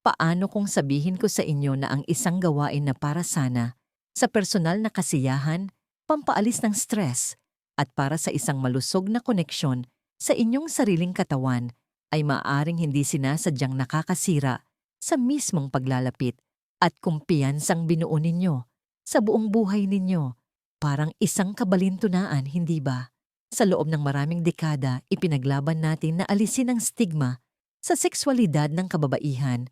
Paano kung sabihin ko sa inyo na ang isang gawain na para sana sa personal na kasiyahan, pampaalis ng stress, at para sa isang malusog na koneksyon sa inyong sariling katawan ay maaaring hindi sinasadyang nakakasira sa mismong paglalapit at kumpiyansang binuo ninyo sa buong buhay ninyo. Parang isang kabalintunaan, hindi ba? Sa loob ng maraming dekada, ipinaglaban natin na alisin ang stigma sa sexualidad ng kababaihan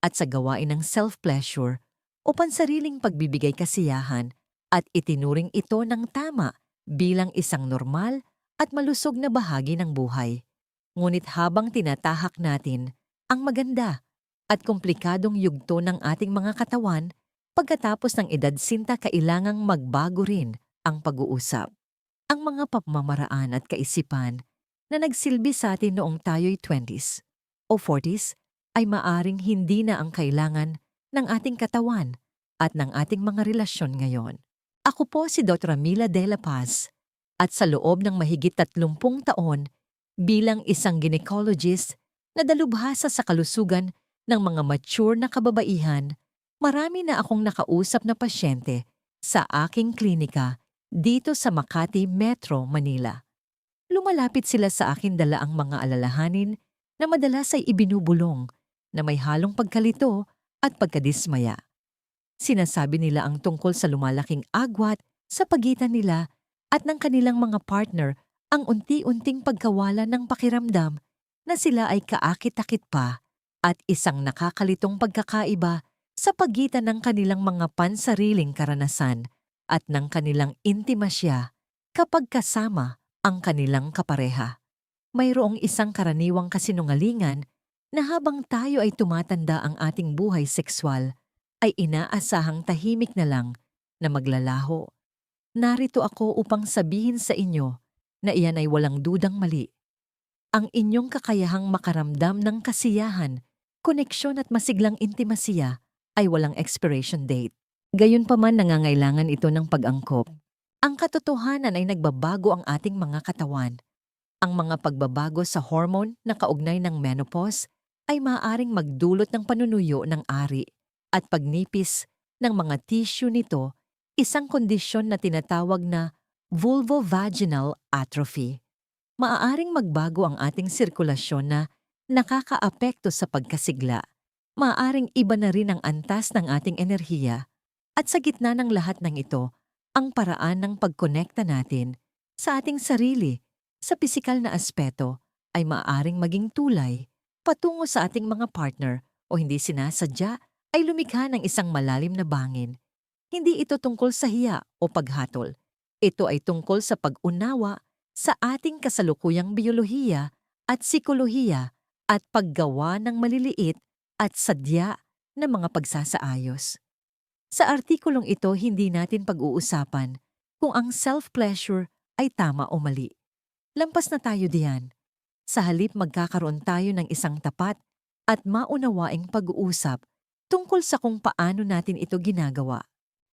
at sa gawain ng self-pleasure o pansariling pagbibigay kasiyahan at itinuring ito ng tama bilang isang normal at malusog na bahagi ng buhay. Ngunit habang tinatahak natin ang maganda at komplikadong yugto ng ating mga katawan, pagkatapos ng edad sinta kailangang magbago rin ang pag-uusap. Ang mga pamamaraan at kaisipan na nagsilbi sa atin noong tayo'y 20s o 40s ay maaring hindi na ang kailangan ng ating katawan at ng ating mga relasyon ngayon. Ako po si Dr. Mila De La Paz at sa loob ng mahigit 30 taon bilang isang gynecologist na dalubhasa sa kalusugan ng mga mature na kababaihan, marami na akong nakausap na pasyente sa aking klinika dito sa Makati, Metro, Manila. Lumalapit sila sa akin dala ang mga alalahanin na madalas ay ibinubulong na may halong pagkalito at pagkadismaya. Sinasabi nila ang tungkol sa lumalaking agwat sa pagitan nila at ng kanilang mga partner, ang unti-unting pagkawala ng pakiramdam na sila ay kaakit-akit pa at isang nakakalitong pagkakaiba sa pagitan ng kanilang mga pansariling karanasan at ng kanilang intimasya kapag kasama ang kanilang kapareha. Mayroong isang karaniwang kasinungalingan na habang tayo ay tumatanda ang ating buhay sexual, ay inaasahang tahimik na lang na maglalaho. Narito ako upang sabihin sa inyo na iyan ay walang dudang mali. Ang inyong kakayahang makaramdam ng kasiyahan, koneksyon at masiglang intimasya ay walang expiration date. Gayunpaman nangangailangan ito ng pag-angkop. Ang katotohanan ay nagbabago ang ating mga katawan. Ang mga pagbabago sa hormone na kaugnay ng menopause ay maaaring magdulot ng panunuyo ng ari at pagnipis ng mga tissue nito, isang kondisyon na tinatawag na vulvovaginal atrophy. Maaaring magbago ang ating sirkulasyon na nakakaapekto sa pagkasigla. Maaaring iba na rin ang antas ng ating enerhiya. At sa gitna ng lahat ng ito, ang paraan ng pagkonekta natin sa ating sarili sa pisikal na aspeto ay maaaring maging tulay patungo sa ating mga partner o hindi sinasadya ay lumikha ng isang malalim na bangin. Hindi ito tungkol sa hiya o paghatol. Ito ay tungkol sa pag-unawa sa ating kasalukuyang biyolohiya at psikolohiya at paggawa ng maliliit at sadya na mga pagsasaayos. Sa artikulong ito, hindi natin pag-uusapan kung ang self-pleasure ay tama o mali. Lampas na tayo diyan. Sa halip magkakaroon tayo ng isang tapat at maunawaing pag-uusap tungkol sa kung paano natin ito ginagawa.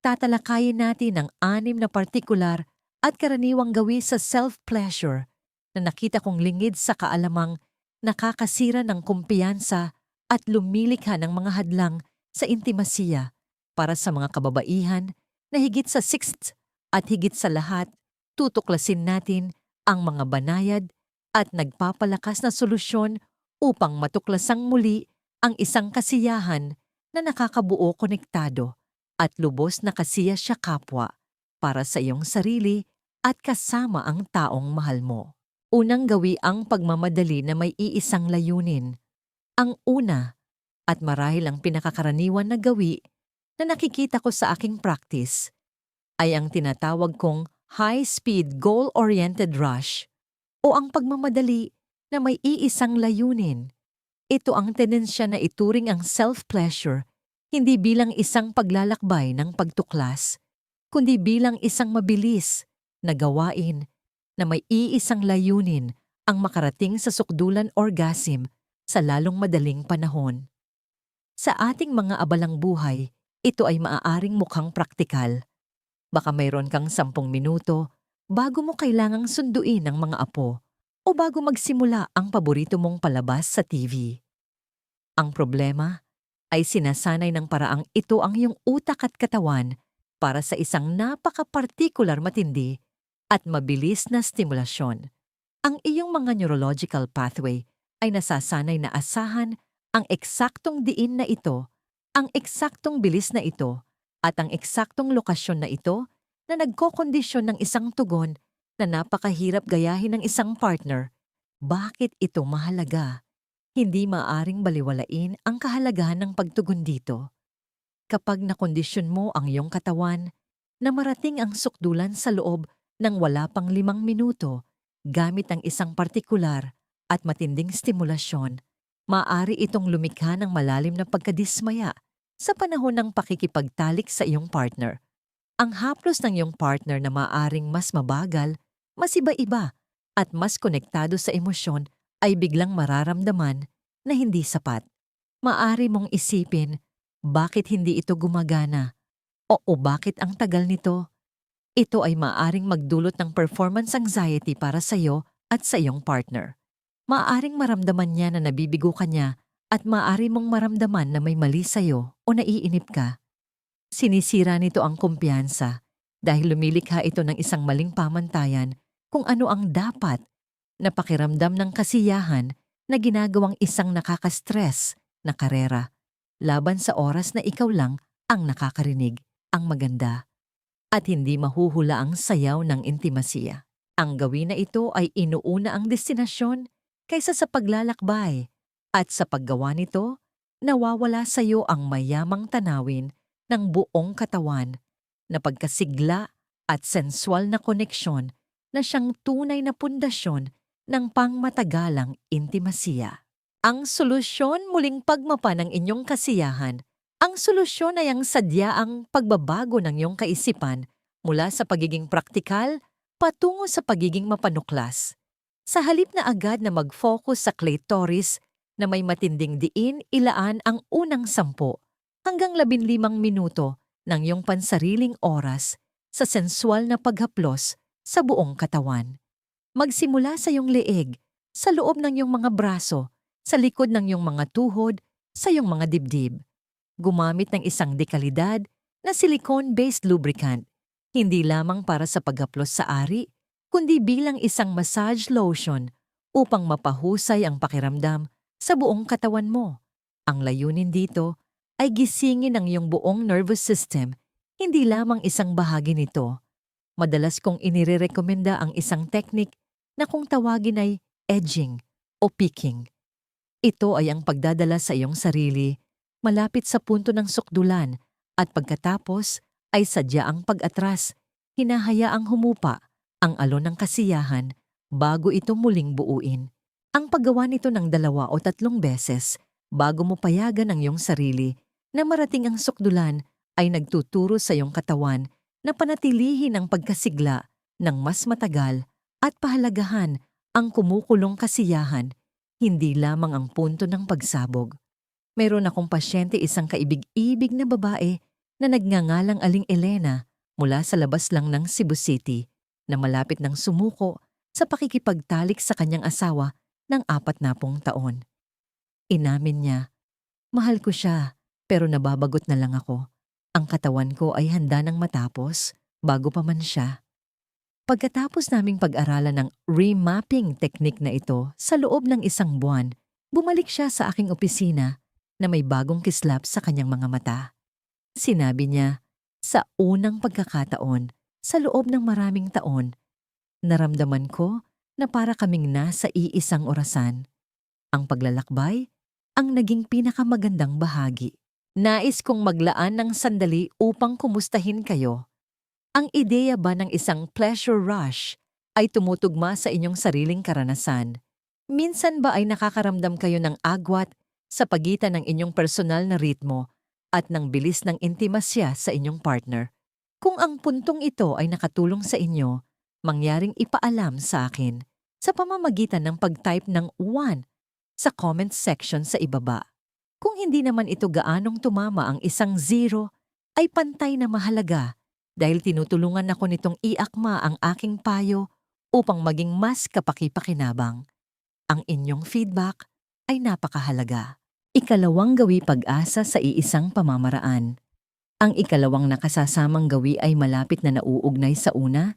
Tatalakayin natin ang 6 na partikular at karaniwang gawi sa self-pleasure na nakita kong lingid sa kaalamang nakakasira ng kumpiyansa at lumilikha ng mga hadlang sa intimasiya para sa mga kababaihan na higit sa 6th at higit sa lahat, tutuklasin natin ang mga banayad at nagpapalakas na solusyon upang matuklasang muli ang isang kasiyahan na nakakabuo konektado at lubos na kasiya siya kapwa para sa iyong sarili at kasama ang taong mahal mo. Unang gawi ang pagmamadali na may iisang layunin. Ang una at marahil ang pinakakaraniwan na gawi na nakikita ko sa aking practice ay ang tinatawag kong high-speed goal-oriented rush o ang pagmamadali na may iisang layunin. Ito ang tendensya na ituring ang self-pleasure hindi bilang isang paglalakbay ng pagtuklas, kundi bilang isang mabilis na gawain na may iisang layunin ang makarating sa sukdulan orgasm sa lalong madaling panahon. Sa ating mga abalang buhay, ito ay maaaring mukhang praktikal. Baka mayroon kang 10 minuto bago mo kailangang sunduin ang mga apo o bago magsimula ang paborito mong palabas sa TV. Ang problema, ay sinasanay ng paraang ito ang iyong utak at katawan para sa isang napaka-partikular matindi at mabilis na stimulasyon. Ang iyong mga neurological pathway ay nasasanay na asahan ang eksaktong diin na ito, ang eksaktong bilis na ito, at ang eksaktong lokasyon na ito na nagkokondisyon ng isang tugon na napakahirap gayahin ng isang partner. Bakit ito mahalaga? Hindi maaring baliwalain ang kahalagahan ng pagtugon dito. Kapag nakondisyon mo ang iyong katawan na marating ang sukdulan sa loob ng wala pang 5 minuto gamit ang isang partikular at matinding stimulasyon, maaari itong lumikha ng malalim na pagkadismaya sa panahon ng pakikipagtalik sa iyong partner. Ang haplos ng iyong partner na maaring mas mabagal, mas iba-iba, at mas konektado sa emosyon ay biglang mararamdaman na hindi sapat. Maaari mong isipin, bakit hindi ito gumagana? O bakit ang tagal nito? Ito ay maaaring magdulot ng performance anxiety para sa iyo at sa iyong partner. Maaaring maramdaman niya na nabibigo ka niya at maaari mong maramdaman na may mali sa iyo o naiinip ka. Sinisira nito ang kumpiyansa dahil lumilikha ito ng isang maling pamantayan kung ano ang dapat na pakiramdam ng kasiyahan na ginagawang isang nakaka-stress na karera laban sa oras na ikaw lang ang nakakarinig, ang maganda, at hindi mahuhula ang sayaw ng intimasiya. Ang gawin na ito ay inuuna ang destinasyon kaysa sa paglalakbay, at sa paggawa nito, nawawala sa iyo ang mayamang tanawin ng buong katawan na pagkasigla at sensual na koneksyon na siyang tunay na pundasyon ng pangmatagalang intimasiya. Ang solusyon muling pagmapa ng inyong kasiyahan. Ang solusyon ay ang sadyaang pagbabago ng iyong kaisipan mula sa pagiging praktikal patungo sa pagiging mapanuklas. Sa halip na agad na mag-focus sa clitoris na may matinding diin, ilaan ang unang 10 hanggang 15 minuto ng iyong pansariling oras sa sensual na paghaplos sa buong katawan. Magsimula sa iyong leeg, sa loob ng iyong mga braso, sa likod ng iyong mga tuhod, sa iyong mga dibdib. Gumamit ng isang dekalidad na silicone-based lubricant, hindi lamang para sa paghaplos sa ari, kundi bilang isang massage lotion upang mapahusay ang pakiramdam sa buong katawan mo. Ang layunin dito ay gisingin ang iyong buong nervous system, hindi lamang isang bahagi nito. Madalas kong inirerekomenda ang isang teknik na kung tawagin ay edging o picking. Ito ay ang pagdadala sa iyong sarili malapit sa punto ng sukdulan at pagkatapos ay sadyaang pag-atras, hinahayaang humupa ang alon ng kasiyahan bago ito muling buuin. Ang paggawa nito ng 2 o 3 beses bago mo payagan ang iyong sarili na marating ang sukdulan ay nagtuturo sa iyong katawan na panatilihin ang pagkasigla ng mas matagal at pahalagahan ang kumukulong kasiyahan, hindi lamang ang punto ng pagsabog. Mayroon akong pasyente, isang kaibig-ibig na babae na nagngangalang Aling Elena mula sa labas lang ng Cebu City na malapit ng sumuko sa pakikipagtalik sa kanyang asawa ng 40 taon. Inamin niya, "Mahal ko siya, pero nababagot na lang ako. Ang katawan ko ay handa nang matapos bago pa man siya." Pagkatapos naming pag-aralan ng remapping technique na ito sa loob ng 1 buwan, bumalik siya sa aking opisina na may bagong kislap sa kanyang mga mata. Sinabi niya, "Sa unang pagkakataon, sa loob ng maraming taon, naramdaman ko na para kaming nasa iisang orasan. Ang paglalakbay ang naging pinakamagandang bahagi. Nais kong maglaan ng sandali upang kumustahin kayo. Ang ideya ba ng isang pleasure rush ay tumutugma sa inyong sariling karanasan? Minsan ba ay nakakaramdam kayo ng agwat sa pagitan ng inyong personal na ritmo at ng bilis ng intimasya sa inyong partner? Kung ang puntong ito ay nakatulong sa inyo, mangyaring ipaalam sa akin sa pamamagitan ng pag-type ng 1 sa comment section sa ibaba. Kung hindi naman ito gaanong tumama, ang isang 0 ay pantay na mahalaga dahil tinutulungan ako nitong iakma ang aking payo upang maging mas kapaki-pakinabang. Ang inyong feedback ay napakahalaga. Ikalawang gawi pag-asa sa iisang pamamaraan. Ang ikalawang nakasasamang gawi ay malapit na nauugnay sa una,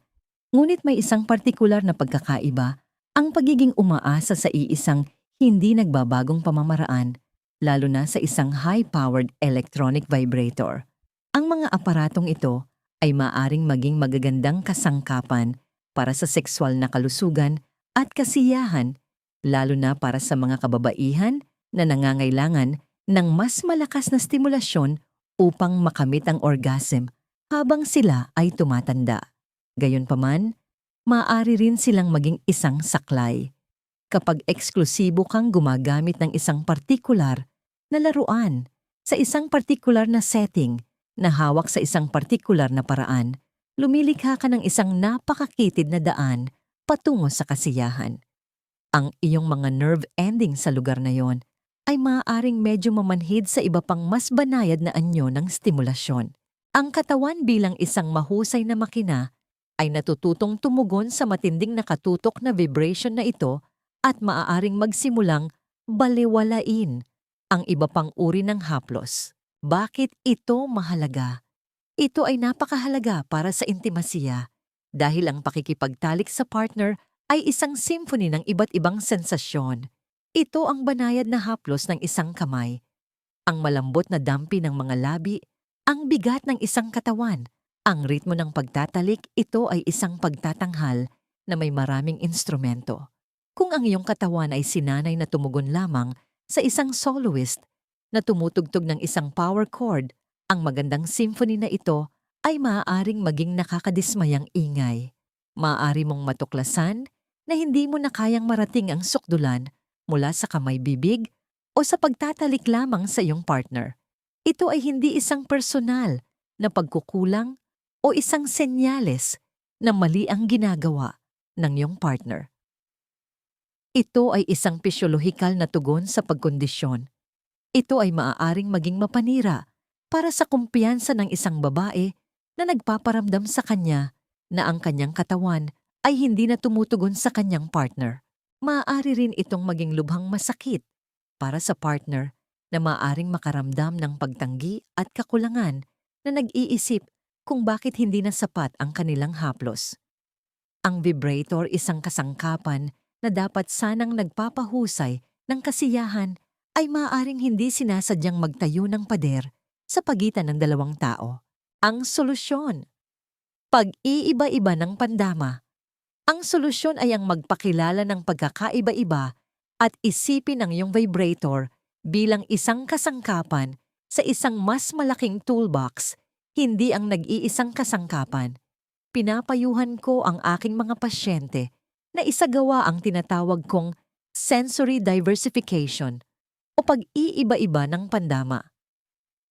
ngunit may isang partikular na pagkakaiba, ang pagiging umaasa sa iisang hindi nagbabagong pamamaraan, lalo na sa isang high-powered electronic vibrator. Ang mga aparatong ito ay maaring maging magagandang kasangkapan para sa sexual na kalusugan at kasiyahan, lalo na para sa mga kababaihan na nangangailangan ng mas malakas na stimulasyon upang makamit ang orgasm habang sila ay tumatanda. Gayunpaman, maaari rin silang maging isang saklay kapag eksklusibo kang gumagamit ng isang partikular na laruan sa isang partikular na setting na hawak sa isang partikular na paraan, lumilikha ka ng isang napakakitid na daan patungo sa kasiyahan. Ang iyong mga nerve ending sa lugar na yon ay maaaring medyo mamanhid sa iba pang mas banayad na anyo ng stimulasyon. Ang katawan bilang isang mahusay na makina ay natututong tumugon sa matinding nakatutok na vibration na ito at maaaring magsimulang balewalain ang iba pang uri ng haplos. Bakit ito mahalaga? Ito ay napakahalaga para sa intimasiya dahil ang pakikipagtalik sa partner ay isang symphony ng iba't ibang sensasyon. Ito ang banayad na haplos ng isang kamay, ang malambot na dampi ng mga labi, ang bigat ng isang katawan, ang ritmo ng pagtatalik. Ito ay isang pagtatanghal na may maraming instrumento. Kung ang iyong katawan ay sinanay na tumugon lamang sa isang soloist na tumutugtog ng isang power chord, ang magandang symphony na ito ay maaaring maging nakakadismayang ingay. Maaari mong matuklasan na hindi mo na kayang marating ang sukdulan mula sa kamay-bibig o sa pagtatalik lamang sa iyong partner. Ito ay hindi isang personal na pagkukulang o isang senyales na mali ang ginagawa ng iyong partner. Ito ay isang pisyolohikal na tugon sa pagkondisyon. Ito ay maaaring maging mapanira para sa kumpiyansa ng isang babae na nagpaparamdam sa kanya na ang kanyang katawan ay hindi na tumutugon sa kanyang partner. Maaari rin itong maging lubhang masakit para sa partner na maaaring makaramdam ng pagtanggi at kakulangan na nag-iisip kung bakit hindi na sapat ang kanilang haplos. Ang vibrator, isang kasangkapan na dapat sanang nagpapahusay ng kasiyahan, ay maaaring hindi sinasadyang magtayo ng pader sa pagitan ng dalawang tao. Ang solusyon: pag-iiba-iba ng pandama. Ang solusyon ay ang magpakilala ng pagkakaiba-iba at isipin ang iyong vibrator bilang isang kasangkapan sa isang mas malaking toolbox, hindi ang nag-iisang kasangkapan. Pinapayuhan ko ang aking mga pasyente na isagawa ang tinatawag kong sensory diversification o pag-iiba-iba ng pandama.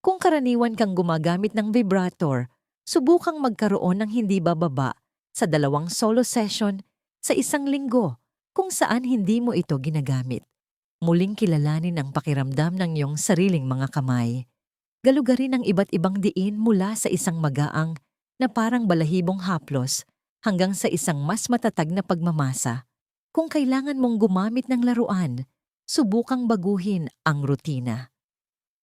Kung karaniwan kang gumagamit ng vibrator, subukang magkaroon ng hindi bababa sa 2 solo session sa isang linggo kung saan hindi mo ito ginagamit. Muling kilalanin ang pakiramdam ng iyong sariling mga kamay. Galugarin ang iba't ibang diin mula sa isang magaang na parang balahibong haplos hanggang sa isang mas matatag na pagmamasa. Kung kailangan mong gumamit ng laruan, subukang baguhin ang rutina.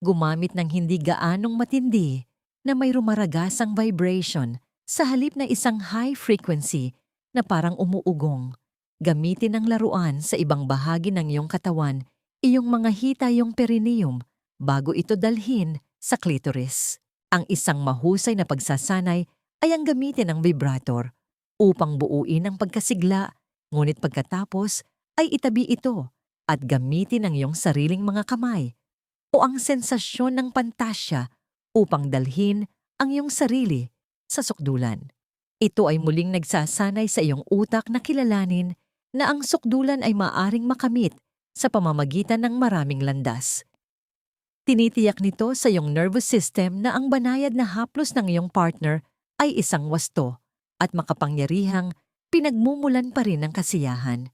Gumamit ng hindi gaanong matindi na may rumaragasang vibration sa halip na isang high frequency na parang umuugong. Gamitin ang laruan sa ibang bahagi ng iyong katawan, iyong mga hita, iyong perineum, bago ito dalhin sa clitoris. Ang isang mahusay na pagsasanay ay ang gamitin ng vibrator upang buuin ang pagkasigla, ngunit pagkatapos ay itabi ito at gamitin ang iyong sariling mga kamay o ang sensasyon ng pantasya upang dalhin ang iyong sarili sa sukdulan. Ito ay muling nagsasanay sa iyong utak na kilalanin na ang sukdulan ay maaring makamit sa pamamagitan ng maraming landas. Tinitiyak nito sa iyong nervous system na ang banayad na haplos ng iyong partner ay isang wasto at makapangyarihang pinagmumulan pa rin ng kasiyahan.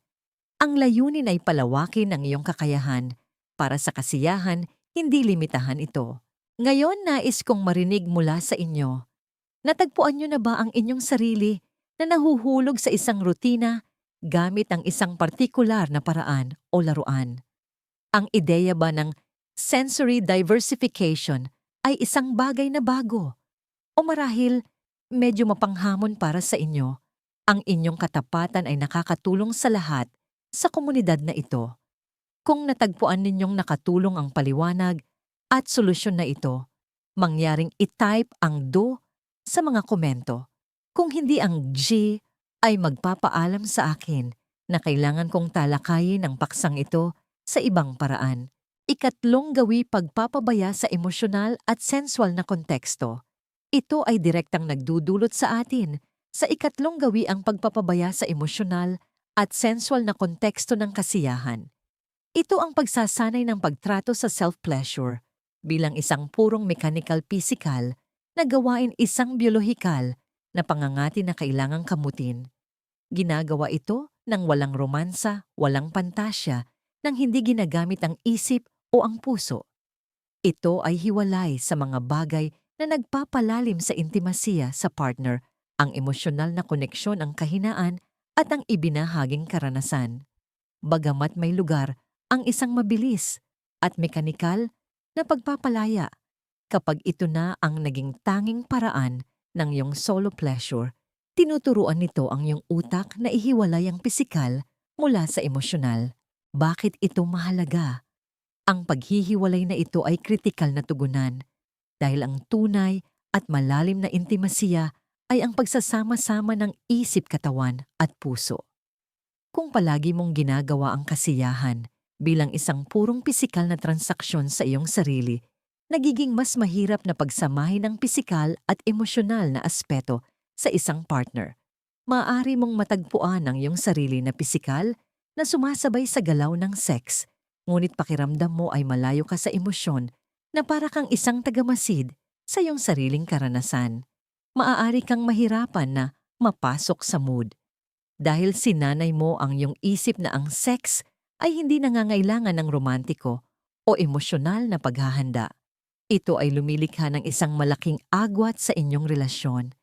Ang layunin ay palawakin ang iyong kakayahan para sa kasiyahan, hindi limitahan ito. Ngayon nais kong marinig mula sa inyo. Natagpuan niyo na ba ang inyong sarili na nahuhulog sa isang rutina gamit ang isang partikular na paraan o laruan? Ang ideya ba ng sensory diversification ay isang bagay na bago. O marahil, medyo mapanghamon para sa inyo. Ang inyong katapatan ay nakakatulong sa lahat sa komunidad na ito. Kung natagpuan ninyong nakatulong ang paliwanag at solusyon na ito, mangyaring i-type ang do sa mga komento. Kung hindi, ang G ay magpapaalam sa akin na kailangan kong talakayin ang paksang ito sa ibang paraan. Ikatlong gawi, pagpapabaya sa emosyonal at sensual na konteksto. Ito ay direktang nagdudulot sa atin sa ikatlong gawi, ang pagpapabaya sa emosyonal at sensual na konteksto ng kasiyahan. Ito ang pagsasanay ng pagtrato sa self-pleasure bilang isang purong mechanical physical na gawain, isang biolohikal na pangangati na kailangang kamutin. Ginagawa ito ng walang romansa, walang pantasya, nang hindi ginagamit ang isip o ang puso. Ito ay hiwalay sa mga bagay na nagpapalalim sa intimasiya sa partner, ang emosyonal na koneksyon, ang kahinaan at ang ibinahaging karanasan. Bagamat may lugar ang isang mabilis at mekanikal na pagpapalaya, kapag ito na ang naging tanging paraan ng iyong solo pleasure, tinuturuan nito ang iyong utak na ihiwalay ang pisikal mula sa emosyonal. Bakit ito mahalaga? Ang paghihiwalay na ito ay kritikal na tugunan dahil ang tunay at malalim na intimasiya ay ang pagsasama-sama ng isip, katawan at puso. Kung palagi mong ginagawa ang kasiyahan bilang isang purong pisikal na transaksyon sa iyong sarili, nagiging mas mahirap na pagsamahin ang pisikal at emosyonal na aspeto sa isang partner. Maaari mong matagpuan ang iyong sarili na pisikal na sumasabay sa galaw ng sex, ngunit pakiramdam mo ay malayo ka sa emosyon na para kang isang tagamasid sa iyong sariling karanasan. Maaari kang mahirapan na mapasok sa mood dahil sinanay mo ang iyong isip na ang sex ay hindi nangangailangan ng romantiko o emosyonal na paghahanda. Ito ay lumilikha ng isang malaking agwat sa inyong relasyon.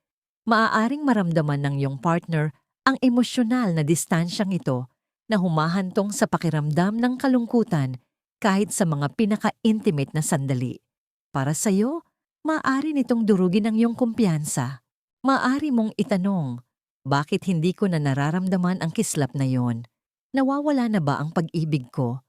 Maaaring maramdaman ng iyong partner ang emosyonal na distansyang ito na humahantong sa pakiramdam ng kalungkutan kahit sa mga pinaka-intimate na sandali. Para sa iyo, maaari nitong durugin ang iyong kumpiyansa. Maaari mong itanong, bakit hindi ko na nararamdaman ang kislap na yon? Nawawala na ba ang pag-ibig ko?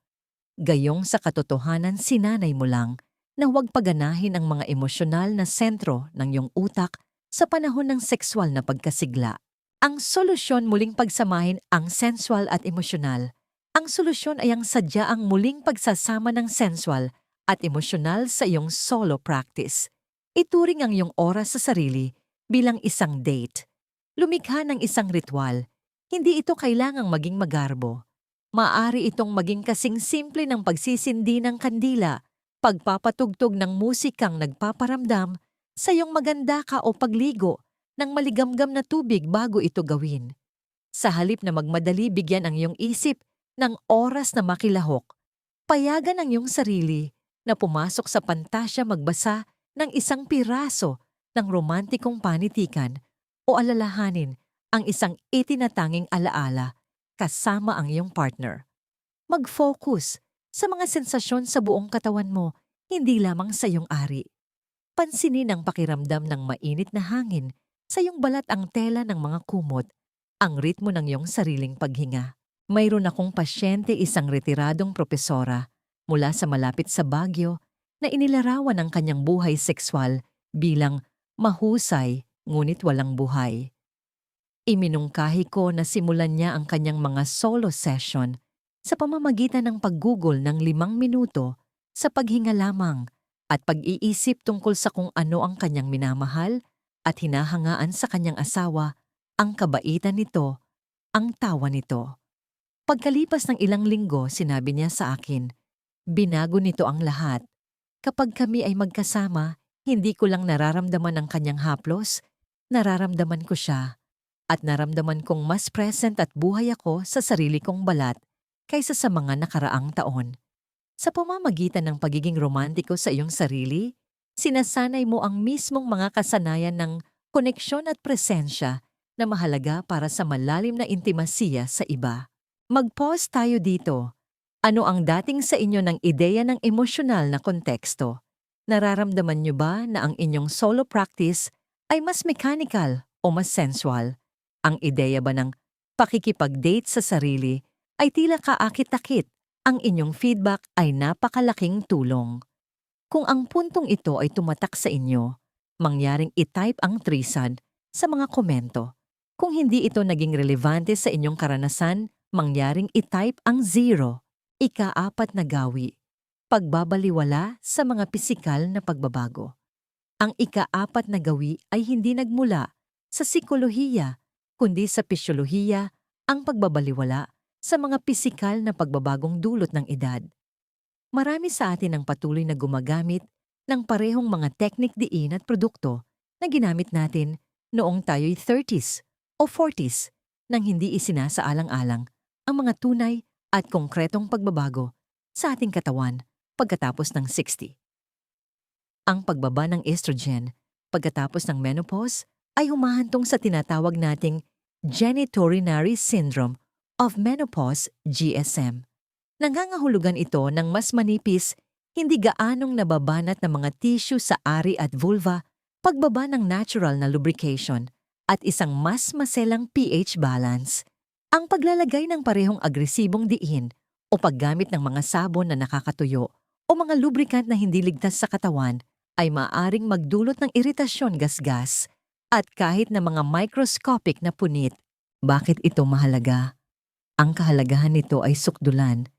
Gayong sa katotohanan, sinanay mo lang na huwag paganahin ang mga emosyonal na sentro ng iyong utak sa panahon ng sexual na pagkasigla. Ang solusyon, muling pagsamahin ang sensual at emosyonal. Ang solusyon ay ang sadyaang muling pagsasama ng sensual at emosyonal sa iyong solo practice. Ituring ang iyong oras sa sarili bilang isang date. Lumikha ng isang ritual. Hindi ito kailangang maging magarbo. Maaari itong maging kasing simple ng pagsisindi ng kandila, pagpapatugtog ng musikang nagpaparamdam sa iyong maganda ka o pagligo ng maligamgam na tubig bago ito gawin. Sa halip na magmadali, bigyan ang iyong isip ng oras na makilahok. Payagan ang iyong sarili na pumasok sa pantasya, magbasa ng isang piraso ng romantikong panitikan o alalahanin ang isang itinatanging alaala kasama ang iyong partner. Mag-focus sa mga sensasyon sa buong katawan mo, hindi lamang sa iyong ari. Pansinin ang pakiramdam ng mainit na hangin sa iyong balat, ang tela ng mga kumot, ang ritmo ng iyong sariling paghinga. Mayroon akong pasyente, isang retiradong propesora mula sa malapit sa Baguio, na inilarawan ang kanyang buhay sexual bilang mahusay ngunit walang buhay. Iminungkahi ko na simulan niya ang kanyang mga solo session sa pamamagitan ng paggugol ng 5 minuto sa paghinga lamang at pag-iisip tungkol sa kung ano ang kanyang minamahal at hinahangaan sa kanyang asawa, ang kabaitan nito, ang tawa nito. Pagkalipas ng ilang linggo, sinabi niya sa akin, binago nito ang lahat. Kapag kami ay magkasama, hindi ko lang nararamdaman ang kanyang haplos, nararamdaman ko siya. At naramdaman kong mas present at buhay ako sa sarili kong balat kaysa sa mga nakaraang taon. Sa pamamagitan ng pagiging romantiko sa iyong sarili, sinasanay mo ang mismong mga kasanayan ng koneksyon at presensya na mahalaga para sa malalim na intimasiya sa iba. Mag-pause tayo dito. Ano ang dating sa inyo ng ideya ng emosyonal na konteksto? Nararamdaman niyo ba na ang inyong solo practice ay mas mechanical o mas sensual? Ang ideya ba ng pakikipag-date sa sarili ay tila kaakit-akit? Ang inyong feedback ay napakalaking tulong. Kung ang puntong ito ay tumatak sa inyo, mangyaring i-type ang threesand sa mga komento. Kung hindi ito naging relevante sa inyong karanasan, mangyaring i-type ang 0. Ika-4 na gawi. Pagbabaliwala sa mga pisikal na pagbabago. Ang ika-4 na gawi ay hindi nagmula sa psikolohiya, kundi sa pisyolohiya, ang pagbabaliwala sa mga pisikal na pagbabagong dulot ng edad. Marami sa atin ang patuloy na gumagamit ng parehong mga teknik diin at produkto na ginamit natin noong tayo'y 30s o 40s nang hindi isinasaalang-alang ang mga tunay at konkretong pagbabago sa ating katawan pagkatapos ng 60. Ang pagbaba ng estrogen pagkatapos ng menopause ay humahantong sa tinatawag nating genitourinary syndrome of menopause GSM. Nangangahulugan ito ng mas manipis, hindi gaanong nababanat na mga tissue sa ari at vulva, pagbaba ng natural na lubrication, at isang mas maselang pH balance. Ang paglalagay ng parehong agresibong diin o paggamit ng mga sabon na nakakatuyo o mga lubricant na hindi ligtas sa katawan ay maaaring magdulot ng iritasyon gasgas at kahit na mga microscopic na punit. Bakit ito mahalaga? Ang kahalagahan nito ay sukdulan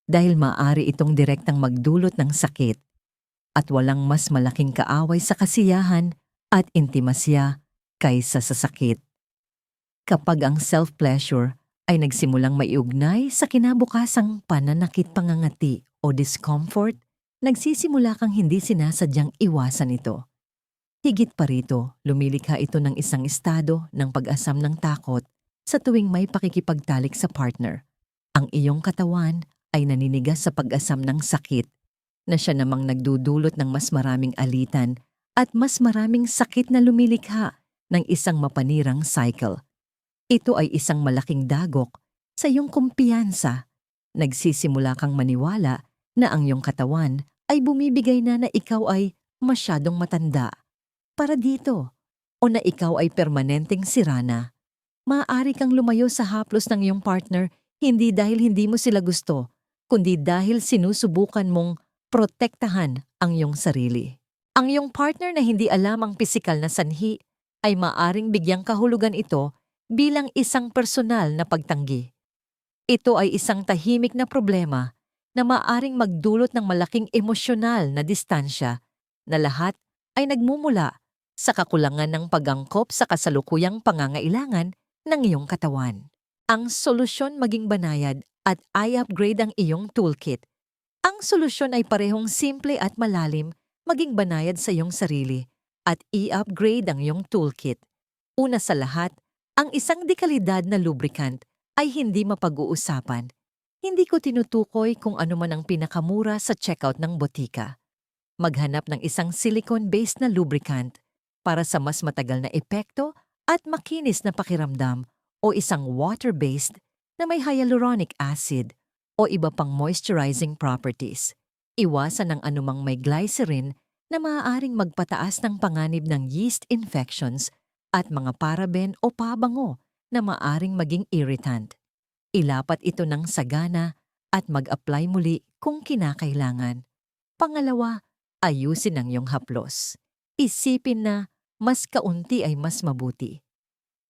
dahil maaari itong direktang magdulot ng sakit at walang mas malaking kaaway sa kasiyahan at intimasya kaysa sa sakit. Kapag ang self-pleasure ay nagsimulang maiugnay sa kinabukasang pananakit pangangati o discomfort, nagsisimula kang hindi sinasadyang iwasan ito. Higit pa rito, lumilikha ito ng isang estado ng pag-asam ng takot sa tuwing may pakikipagtalik sa partner. Ang iyong katawan ay naninigas sa pag-asam ng sakit na siya namang nagdudulot ng mas maraming alitan at mas maraming sakit na lumilikha ng isang mapanirang cycle. Ito ay isang malaking dagok sa iyong kumpiyansa. Nagsisimula kang maniwala na ang iyong katawan ay bumibigay na ikaw ay masyadong matanda para dito o na ikaw ay permanenteng sirana. Maaari kang lumayo sa haplos ng iyong partner hindi dahil hindi mo sila gusto, kundi dahil sinusubukan mong protektahan ang iyong sarili. Ang iyong partner na hindi alam ang pisikal na sanhi ay maaring bigyang kahulugan ito bilang isang personal na pagtanggi. Ito ay isang tahimik na problema na maaring magdulot ng malaking emosyonal na distansya na lahat ay nagmumula sa kakulangan ng pag-angkop sa kasalukuyang pangangailangan ng iyong katawan. Ang solusyon maging banayad at i-upgrade ang iyong toolkit. Ang solusyon ay parehong simple at malalim, maging banayad sa iyong sarili at i-upgrade ang iyong toolkit. Una sa lahat, ang isang dekalidad na lubricant ay hindi mapag-uusapan. Hindi ko tinutukoy kung ano man ang pinakamura sa checkout ng botika. Maghanap ng isang silicone-based na lubricant para sa mas matagal na epekto at makinis na pakiramdam o isang water-based na may hyaluronic acid o iba pang moisturizing properties. Iwasan ang anumang may glycerin na maaaring magpataas ng panganib ng yeast infections at mga paraben o pabango na maaaring maging irritant. Ilapat ito ng sagana at mag-apply muli kung kinakailangan. Pangalawa, ayusin ang iyong haplos. Isipin na mas kaunti ay mas mabuti.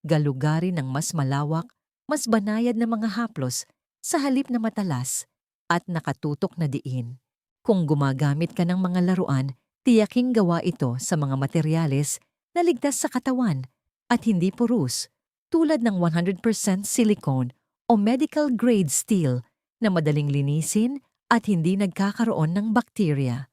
Galugarin ng mas malawak, mas banayad na mga haplos sa halip na matalas at nakatutok na diin. Kung gumagamit ka ng mga laruan, tiyaking gawa ito sa mga materyales na ligtas sa katawan at hindi porous, tulad ng 100% silicone o medical-grade steel na madaling linisin at hindi nagkakaroon ng bakterya.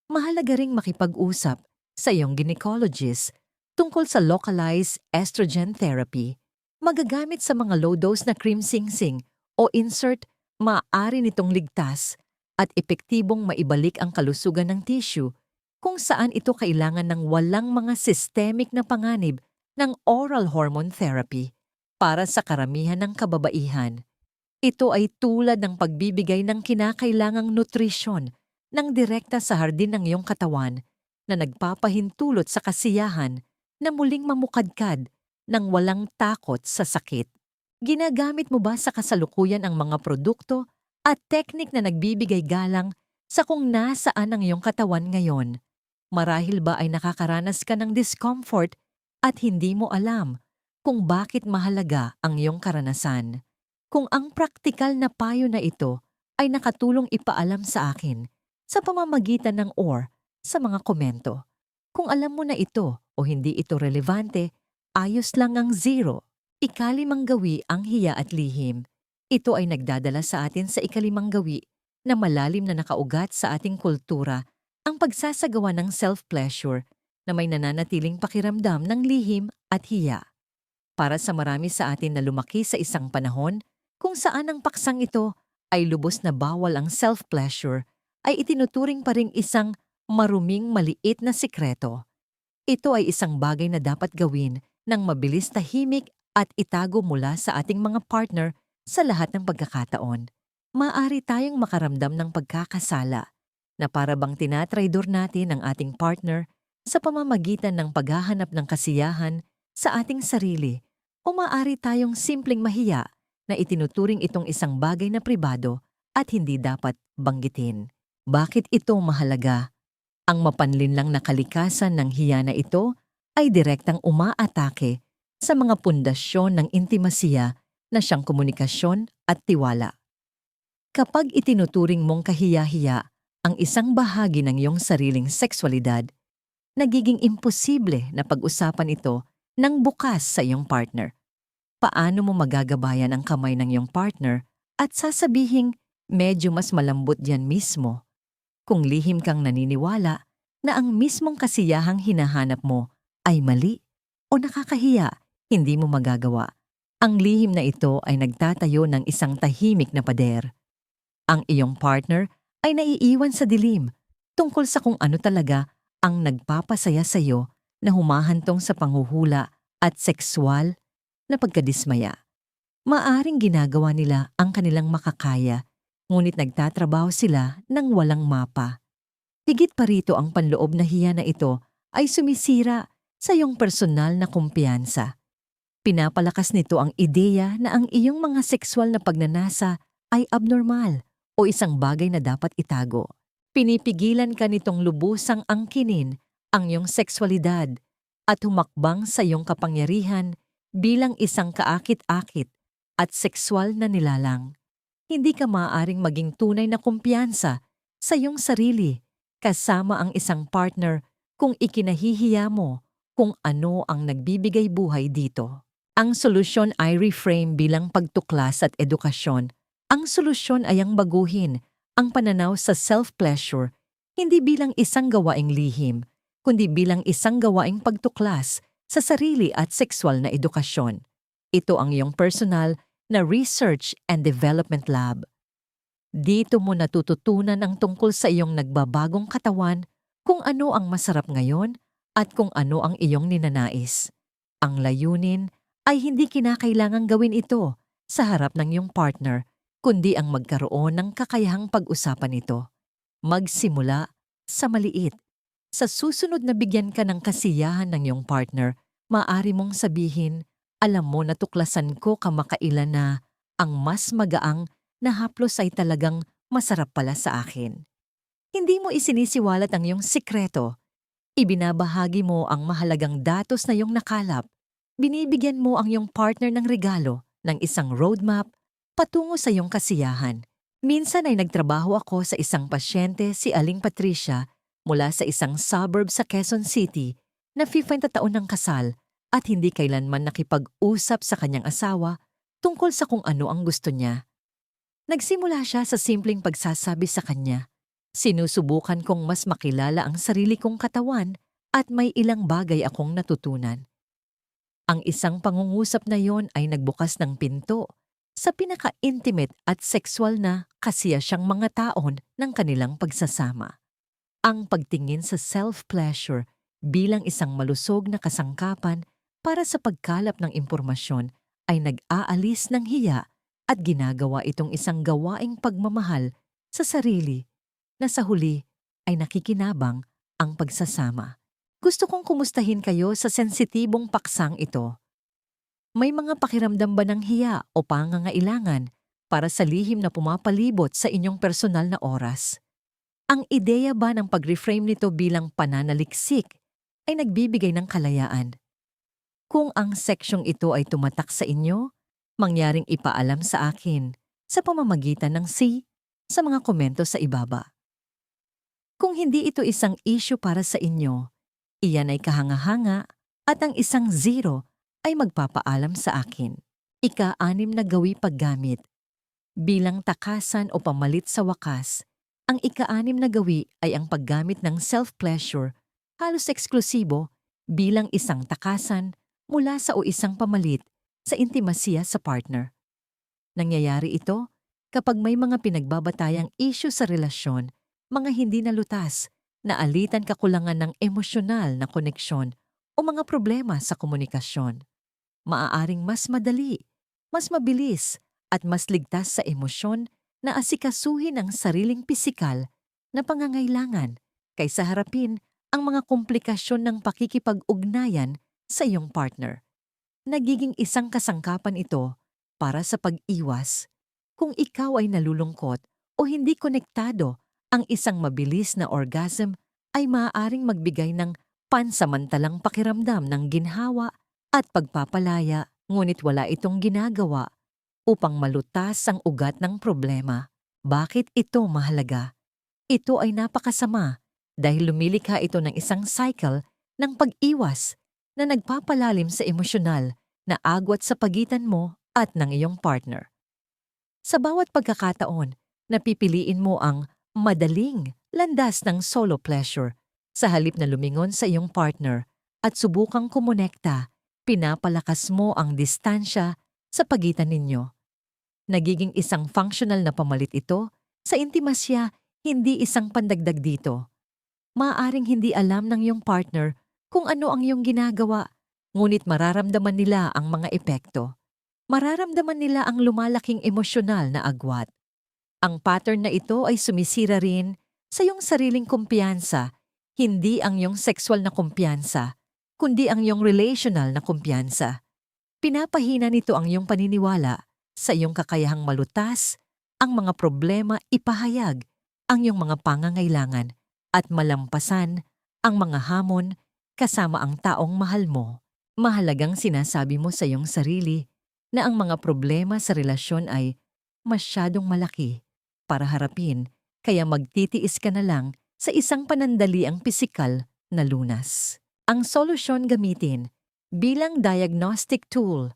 Mahalaga ring makipag-usap sa iyong gynecologist tungkol sa localized estrogen therapy. Magagamit sa mga low-dose na cream sing-sing o insert, maaari nitong ligtas at epektibong maibalik ang kalusugan ng tissue kung saan ito kailangan ng walang mga systemic na panganib ng oral hormone therapy para sa karamihan ng kababaihan. Ito ay tulad ng pagbibigay ng kinakailangang nutrisyon ng direkta sa hardin ng iyong katawan na nagpapahintulot sa kasiyahan na muling mamukadkad ng walang takot sa sakit. Ginagamit mo ba sa kasalukuyan ang mga produkto at teknik na nagbibigay galang sa kung nasaan ang iyong katawan ngayon? Marahil ba ay nakakaranas ka ng discomfort at hindi mo alam kung bakit mahalaga ang iyong karanasan? Kung ang praktikal na payo na ito ay nakatulong ipaalam sa akin sa pamamagitan ng or sa mga komento. Kung alam mo na ito o hindi ito relevante, ayos lang ang 0. Ikalimang gawi ang hiya at lihim. Ito ay nagdadala sa atin sa ikalimang gawi na malalim na nakaugat sa ating kultura, ang pagsasagawa ng self-pleasure na may nananatiling pakiramdam ng lihim at hiya. Para sa marami sa atin na lumaki sa isang panahon kung saan ang paksang ito ay lubos na bawal ang self-pleasure, ay itinuturing pa ring isang maruming maliit na sikreto. Ito ay isang bagay na dapat gawin ng mabilis tahimik at itago mula sa ating mga partner sa lahat ng pagkakataon. Maaari tayong makaramdam ng pagkakasala na para bang tinatraidor natin ang ating partner sa pamamagitan ng paghahanap ng kasiyahan sa ating sarili, o maaari tayong simpleng mahiya na itinuturing itong isang bagay na pribado at hindi dapat banggitin. Bakit ito mahalaga? Ang mapanlinlang na kalikasan ng hiya na ito ay direktang umaatake sa mga pundasyon ng intimasiya na siyang komunikasyon at tiwala. Kapag itinuturing mong kahiya-hiya ang isang bahagi ng iyong sariling sexualidad, nagiging imposible na pag-usapan ito ng bukas sa iyong partner. Paano mo magagabayan ang kamay ng iyong partner at sasabihing medyo mas malambot yan mismo kung lihim kang naniniwala na ang mismong kasiyahang hinahanap mo ay mali o nakakahiya, hindi mo magagawa? Ang lihim na ito ay nagtatayo ng isang tahimik na pader. Ang iyong partner ay naiiwan sa dilim tungkol sa kung ano talaga ang nagpapasaya sa iyo na humahantong sa panghuhula at sexual na pagkadismaya. Maaring ginagawa nila ang kanilang makakaya, ngunit nagtatrabaho sila ng walang mapa. Higit pa rito, ang panloob na hiya na ito ay sumisira sa iyong personal na kumpiyansa. Pinapalakas nito ang ideya na ang iyong mga sexual na pagnanasa ay abnormal o isang bagay na dapat itago. Pinipigilan ka nitong lubusang angkinin ang iyong sexualidad at humakbang sa iyong kapangyarihan bilang isang kaakit-akit at sexual na nilalang. Hindi ka maaaring maging tunay na kumpiyansa sa iyong sarili kasama ang isang partner kung ikinahihiya mo kung ano ang nagbibigay buhay dito. Ang solusyon ay reframe bilang pagtuklas at edukasyon. Ang solusyon ay ang baguhin ang pananaw sa self-pleasure hindi bilang isang gawaing lihim, kundi bilang isang gawaing pagtuklas sa sarili at sexual na edukasyon. Ito ang iyong personal na Research and Development Lab. Dito mo natututunan ang tungkol sa iyong nagbabagong katawan, kung ano ang masarap ngayon at kung ano ang iyong ninanais. Ang layunin ay hindi kinakailangang gawin ito sa harap ng iyong partner, kundi ang magkaroon ng kakayahang pag-usapan ito. Magsimula sa maliit. Sa susunod na bigyan ka ng kasiyahan ng iyong partner, maaari mong sabihin, alam mo, natuklasan ko kamakailan na ang mas magaang na haplos ay talagang masarap pala sa akin. Hindi mo isinisiwalat ang iyong sikreto. Ibinabahagi mo ang mahalagang datos na iyong nakalap. Binibigyan mo ang iyong partner ng regalo, ng isang roadmap patungo sa iyong kasiyahan. Minsan ay nagtrabaho ako sa isang pasyente, si Aling Patricia, mula sa isang suburb sa Quezon City na 50 taon ng kasal at hindi kailanman nakipag-usap sa kanyang asawa tungkol sa kung ano ang gusto niya. Nagsimula siya sa simpleng pagsasabi sa kanya, sinusubukan kong mas makilala ang sarili kong katawan at may ilang bagay akong natutunan. Ang isang pangungusap na yon ay nagbukas ng pinto sa pinaka-intimate at sexual na kasiyasyang mga taon ng kanilang pagsasama. Ang pagtingin sa self-pleasure bilang isang malusog na kasangkapan para sa pagkalap ng impormasyon ay nag-aalis ng hiya at ginagawa itong isang gawaing pagmamahal sa sarili na sa huli ay nakikinabang ang pagsasama. Gusto kong kumustahin kayo sa sensitibong paksang ito. May mga pakiramdam ba ng hiya o pangangailangan para sa lihim na pumapalibot sa inyong personal na oras? Ang ideya ba ng pag-reframe nito bilang pananaliksik ay nagbibigay ng kalayaan? Kung ang seksyong ito ay tumatak sa inyo, mangyaring ipaalam sa akin sa pamamagitan ng sa mga komento sa ibaba. Kung hindi ito isang issue para sa inyo, iyan ay kahanga-hanga at ang isang 0 ay magpapaalam sa akin. Ika-6 na gawi paggamit. Bilang takasan o pamalit sa wakas, ang ika-6 na gawi ay ang paggamit ng self-pleasure, halos eksklusibo, bilang isang takasan mula sa o isang pamalit sa intimasya sa partner. Nangyayari ito kapag may mga pinagbabatayang issue sa relasyon, mga hindi nalutas, naalitan kakulangan ng emosyonal na koneksyon o mga problema sa komunikasyon. Maaaring mas madali, mas mabilis at mas ligtas sa emosyon na asikasuhin ang sariling pisikal na pangangailangan kaysa harapin ang mga komplikasyon ng pakikipag-ugnayan sa iyong partner. Nagiging isang kasangkapan ito para sa pag-iwas. Kung ikaw ay nalulungkot o hindi konektado, ang isang mabilis na orgasm ay maaaring magbigay ng pansamantalang pakiramdam ng ginhawa at pagpapalaya, ngunit wala itong ginagawa upang malutas ang ugat ng problema. Bakit ito mahalaga? Ito ay napakasama dahil lumilikha ito ng isang cycle ng pag-iwas na nagpapalalim sa emosyonal na agwat sa pagitan mo at ng iyong partner. Sa bawat pagkakataon, napipiliin mo ang madaling landas ng solo pleasure sa halip na lumingon sa iyong partner at subukang kumonekta, pinapalakas mo ang distansya sa pagitan ninyo. Nagiging isang functional na pamalit ito sa intimasya, hindi isang pandagdag dito. Maaaring hindi alam ng iyong partner kung ano ang iyong ginagawa, ngunit mararamdaman nila ang mga epekto. Mararamdaman nila ang lumalaking emosyonal na agwat. Ang pattern na ito ay sumisira rin sa iyong sariling kumpiyansa, hindi ang iyong sexual na kumpiyansa, kundi ang iyong relational na kumpiyansa. Pinapahina nito ang iyong paniniwala sa iyong kakayahang malutas, ang mga problema ipahayag, ang iyong mga pangangailangan, at malampasan ang mga hamon kasama ang taong mahal mo. Mahalagang sinasabi mo sa iyong sarili na ang mga problema sa relasyon ay masyadong malaki para harapin, kaya magtitiis ka na lang sa isang panandaliang pisikal na lunas. Ang solusyon gamitin bilang diagnostic tool.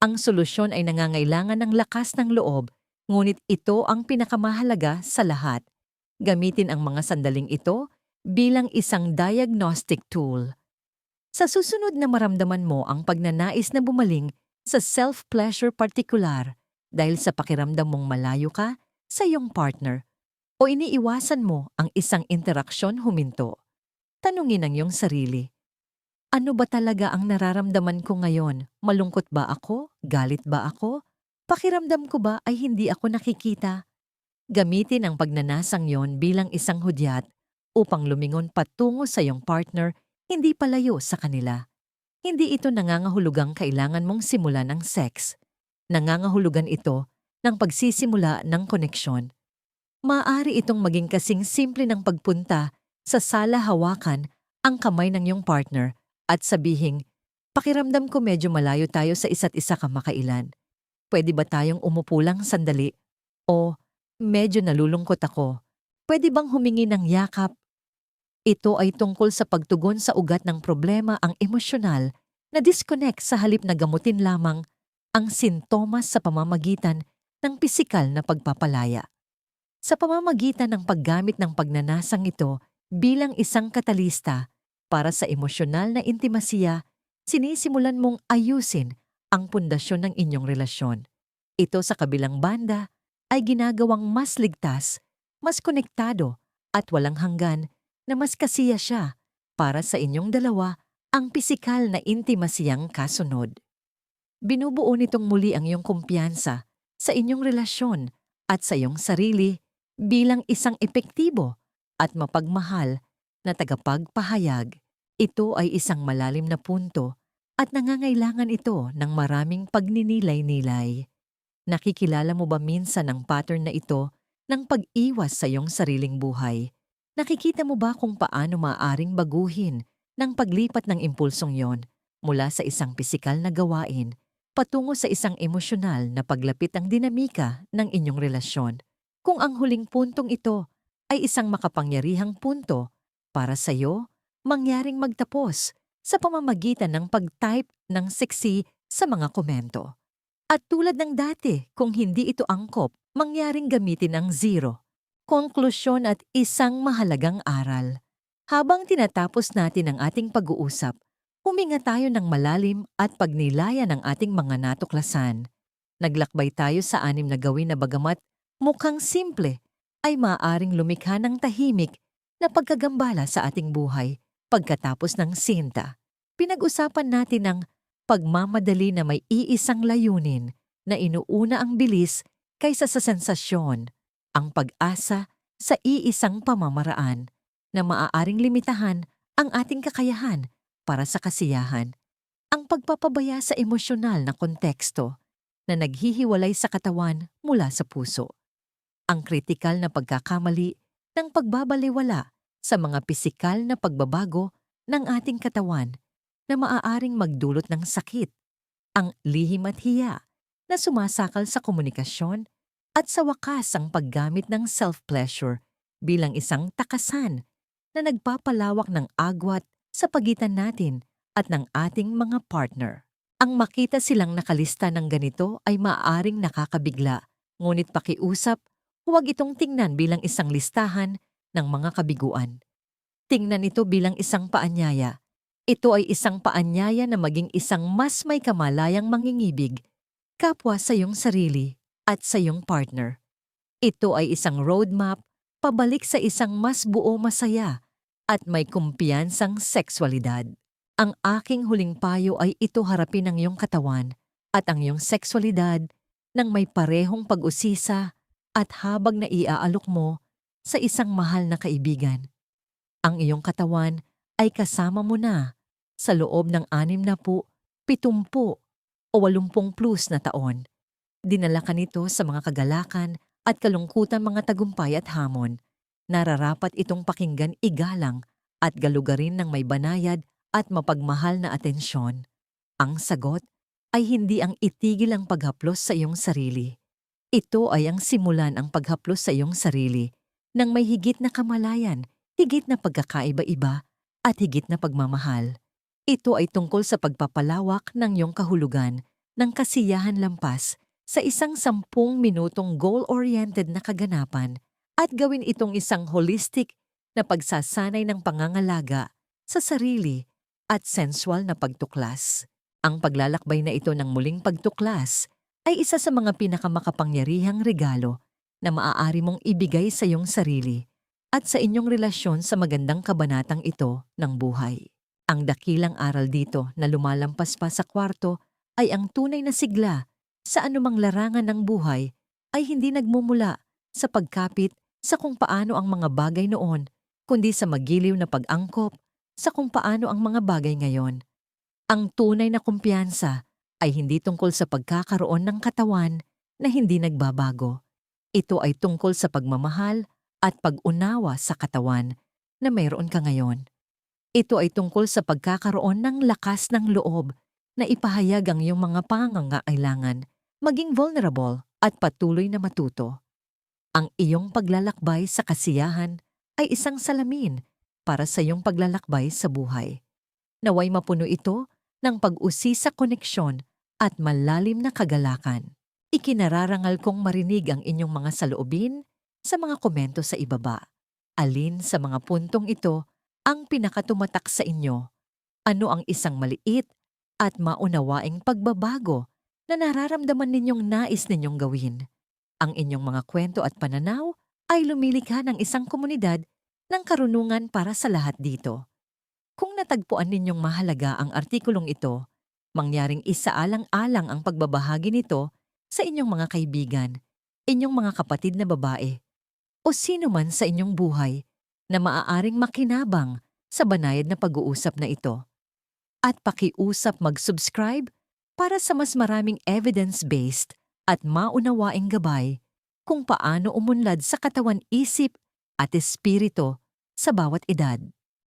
Ang solusyon ay nangangailangan ng lakas ng loob, ngunit ito ang pinakamahalaga sa lahat. Gamitin ang mga sandaling ito bilang isang diagnostic tool. Sa susunod na maramdaman mo ang pagnanais na bumaling sa self-pleasure partikular dahil sa pakiramdam mong malayo ka sa iyong partner o iniiwasan mo ang isang interaksyon huminto, tanungin ang iyong sarili. Ano ba talaga ang nararamdaman ko ngayon? Malungkot ba ako? Galit ba ako? Pakiramdam ko ba ay hindi ako nakikita? Gamitin ang pagnanasang yon bilang isang hudyat upang lumingon patungo sa iyong partner, hindi palayo sa kanila. Hindi ito nangangahulugang kailangan mong simulan ng sex. Nangangahulugan ito ng pagsisimula ng koneksyon. Maaari itong maging kasing simple ng pagpunta sa sala, hawakan ang kamay ng iyong partner at sabihing, pakiramdam ko medyo malayo tayo sa isa't isa kamakailan. Pwede ba tayong umupo lang sandali? O, medyo nalulungkot ako. Pwede bang humingi ng yakap? Ito ay tungkol sa pagtugon sa ugat ng problema, ang emosyonal na disconnect sa halip na gamutin lamang ang sintomas sa pamamagitan ng pisikal na pagpapalaya. Sa pamamagitan ng paggamit ng pagnanasang ito bilang isang katalista para sa emosyonal na intimasya, sinisimulan mong ayusin ang pundasyon ng inyong relasyon. Ito sa kabilang banda ay ginagawang mas ligtas, mas konektado at walang hanggan na mas kasiya siya para sa inyong dalawa ang pisikal na intimasyang kasunod. Binubuo nitong muli ang iyong kumpiyansa sa inyong relasyon at sa iyong sarili bilang isang epektibo at mapagmahal na tagapagpahayag. Ito ay isang malalim na punto at nangangailangan ito ng maraming pagninilay-nilay. Nakikilala mo ba minsan ang pattern na ito ng pag-iwas sa iyong sariling buhay? Nakikita mo ba kung paano maaaring baguhin ng paglipat ng impulsong yon mula sa isang pisikal na gawain patungo sa isang emosyonal na paglapit ang dinamika ng inyong relasyon? Kung ang huling puntong ito ay isang makapangyarihang punto para sa iyo, mangyaring magtapos sa pamamagitan ng pag-type ng seksi sa mga komento. At tulad ng dati, kung hindi ito angkop, mangyaring gamitin ang zero. Konklusyon at isang mahalagang aral. Habang tinatapos natin ang ating pag-uusap, huminga tayo ng malalim at pagnilayan ang ating mga natuklasan. Naglakbay tayo sa 6 na gawin na bagamat mukhang simple, ay maaaring lumikha ng tahimik na pagkagambala sa ating buhay pagkatapos ng sinta. Pinag-usapan natin ang pagmamadali na may iisang layunin na inuuna ang bilis kaysa sa sensasyon, ang pag-asa sa iisang pamamaraan na maaaring limitahan ang ating kakayahan para sa kasiyahan, ang pagpapabaya sa emosyonal na konteksto na naghihiwalay sa katawan mula sa puso, ang kritikal na pagkakamali ng pagbabaliwala sa mga pisikal na pagbabago ng ating katawan na maaaring magdulot ng sakit, ang lihim at hiya na sumasakal sa komunikasyon at sa wakas ang paggamit ng self-pleasure bilang isang takasan na nagpapalawak ng agwat sa pagitan natin at ng ating mga partner. Ang makita silang nakalista ng ganito ay maaaring nakakabigla, ngunit pakiusap, huwag itong tingnan bilang isang listahan ng mga kabiguan. Tingnan ito bilang isang paanyaya. Ito ay isang paanyaya na maging isang mas may kamalayang mangingibig, kapwa sa iyong sarili at sa iyong partner. Ito ay isang roadmap pabalik sa isang mas buo, masaya at may kumpiyansang sexualidad. Ang aking huling payo ay ito: harapin ang iyong katawan at ang iyong sexualidad ng may parehong pag-usisa at habag na iaalok mo sa isang mahal na kaibigan. Ang iyong katawan ay kasama mo na sa loob ng 60, 70 o 80 plus na taon. Dinala ka nito sa mga kagalakan at kalungkutan, mga tagumpay at hamon. Nararapat itong pakinggan, igalang at galugarin ng may banayad at mapagmahal na atensyon. Ang sagot ay hindi ang itigil ang paghaplos sa iyong sarili. Ito ay ang simulan ang paghaplos sa iyong sarili ng may higit na kamalayan, higit na pagkakaiba-iba at higit na pagmamahal. Ito ay tungkol sa pagpapalawak ng iyong kahulugan ng kasiyahan lampas sa isang 10 minutong goal-oriented na kaganapan at gawin itong isang holistic na pagsasanay ng pangangalaga sa sarili at sensual na pagtuklas. Ang paglalakbay na ito ng muling pagtuklas ay isa sa mga pinakamakapangyarihang regalo na maaari mong ibigay sa iyong sarili at sa inyong relasyon sa magandang kabanatang ito ng buhay. Ang dakilang aral dito na lumalampas pa sa kwarto ay ang tunay na sigla sa anumang larangan ng buhay ay hindi nagmumula sa pagkapit sa kung paano ang mga bagay noon, kundi sa magiliw na pag-angkop sa kung paano ang mga bagay ngayon. Ang tunay na kumpiyansa ay hindi tungkol sa pagkakaroon ng katawan na hindi nagbabago. Ito ay tungkol sa pagmamahal at pag-unawa sa katawan na mayroon ka ngayon. Ito ay tungkol sa pagkakaroon ng lakas ng loob na ipahayag ang iyong mga pangangailangan, maging vulnerable at patuloy na matuto. Ang iyong paglalakbay sa kasiyahan ay isang salamin para sa iyong paglalakbay sa buhay. Naway mapuno ito ng pag-usisa, koneksyon at malalim na kagalakan. Ikinararangal kong marinig ang inyong mga saloobin sa mga komento sa ibaba. Alin sa mga puntong ito ang pinakatumatak sa inyo? Ano ang isang maliit at maunawaing pagbabago na nararamdaman ninyong nais ninyong gawin? Ang inyong mga kwento at pananaw ay lumilikha ng isang komunidad ng karunungan para sa lahat dito. Kung natagpuan ninyong mahalaga ang artikulong ito, mangyaring isaalang-alang ang pagbabahagi nito sa inyong mga kaibigan, inyong mga kapatid na babae, o sino man sa inyong buhay na maaaring makinabang sa banayad na pag-uusap na ito. At pakiusap mag-subscribe para sa mas maraming evidence-based at maunawaing gabay kung paano umunlad sa katawan-isip at espiritu sa bawat edad.